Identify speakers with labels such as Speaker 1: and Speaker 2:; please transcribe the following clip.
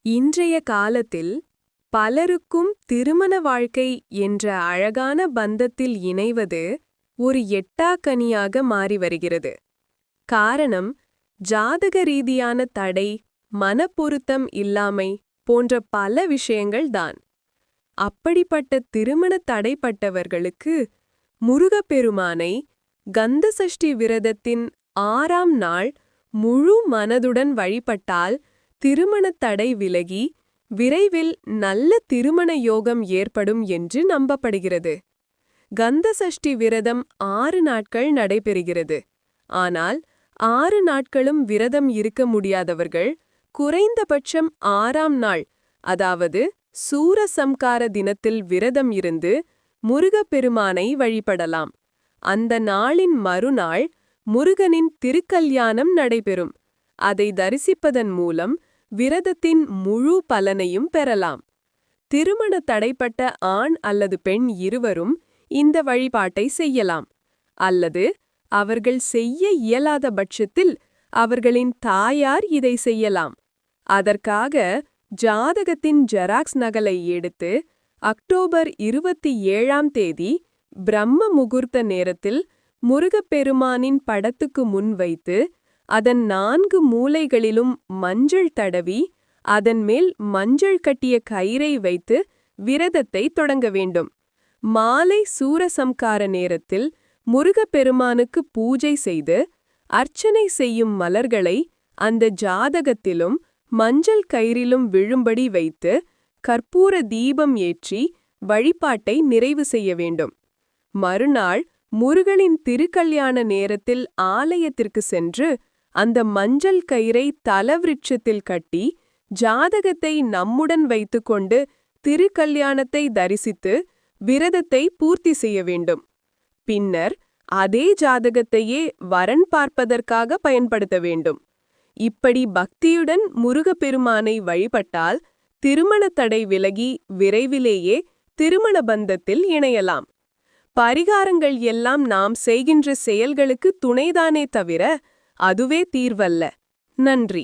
Speaker 1: இன்றைய காலத்தில் பலருக்கும் திருமண வாழ்க்கை என்ற அழகான பந்தத்தில் இணைவது ஒரு எட்டாக்கனியாக மாறி வருகிறது. காரணம், ஜாதக ரீதியான தடை, மனப்பொருத்தம் இல்லாமை போன்ற பல விஷயங்கள்தான். அப்படிப்பட்ட திருமண தடைப்பட்டவர்களுக்கு முருகப்பெருமானை கந்தசஷ்டி விரதத்தின் 6ஆம் நாள் முழு மனதுடன் வழிபட்டால் திருமணத் தடை விலகி விரைவில் நல்ல திருமண யோகம் ஏற்படும் என்று நம்பப்படுகிறது. கந்தசஷ்டி விரதம் 6 நாட்கள் நடைபெறுகிறது. ஆனால் 6 நாட்களும் விரதம் இருக்க முடியாதவர்கள் குறைந்தபட்சம் 6ஆம் நாள், அதாவது சூரசம்கார தினத்தில் விரதம் இருந்து முருகப்பெருமானை வழிபடலாம். அந்த நாளின் மறுநாள் முருகனின் திருக்கல்யாணம் நடைபெறும். அதை தரிசிப்பதன் மூலம் விரதத்தின் முழு பலனையும் பெறலாம். திருமண தடைப்பட்ட ஆண் அல்லது பெண் இருவரும் இந்த வழிபாட்டை செய்யலாம். அல்லது அவர்கள் செய்ய இயலாத பட்சத்தில் அவர்களின் தாயார் இதை செய்யலாம். அதற்காக ஜாதகத்தின் ஜெராக்ஸ் நகலை எடுத்து அக்டோபர் 27ஆம் தேதி பிரம்ம முகூர்த்த நேரத்தில் முருகப்பெருமானின் படத்துக்கு முன் வைத்து அதன் 4 மூலைகளிலும் மஞ்சள் தடவி அதன் மேல் மஞ்சள் கட்டிய கயிறை வைத்து விரதத்தை தொடங்க வேண்டும். மாலை சூரசம்கார நேரத்தில் முருகப்பெருமானுக்கு பூஜை செய்து அர்ச்சனை செய்யும் மலர்களை அந்த ஜாதகத்திலும் மஞ்சள் கயிறிலும் விழும்படி வைத்து கற்பூர தீபம் ஏற்றி வழிபாட்டை நிறைவு செய்ய வேண்டும். மறுநாள் முருகனின் திருக்கல்யாண நேரத்தில் ஆலயத்திற்கு சென்று அந்த மஞ்சள் கயிறை தலவிருட்சத்தில் கட்டி ஜாதகத்தை நம்முடன் வைத்துக்கொண்டு திருக்கல்யாணத்தை தரிசித்து விரதத்தை பூர்த்தி செய்ய வேண்டும். பின்னர் அதே ஜாதகத்தையே வரன் பார்ப்பதற்காக பயன்படுத்த வேண்டும். இப்படி பக்தியுடன் முருகப்பெருமானை வழிபட்டால் திருமண தடை விலகி விரைவிலேயே திருமண பந்தத்தில் இணையலாம். பரிகாரங்கள் எல்லாம் நாம் செய்கின்ற செயல்களுக்கு துணைதானே தவிர அதுவே தீர்வல்ல. நன்றி.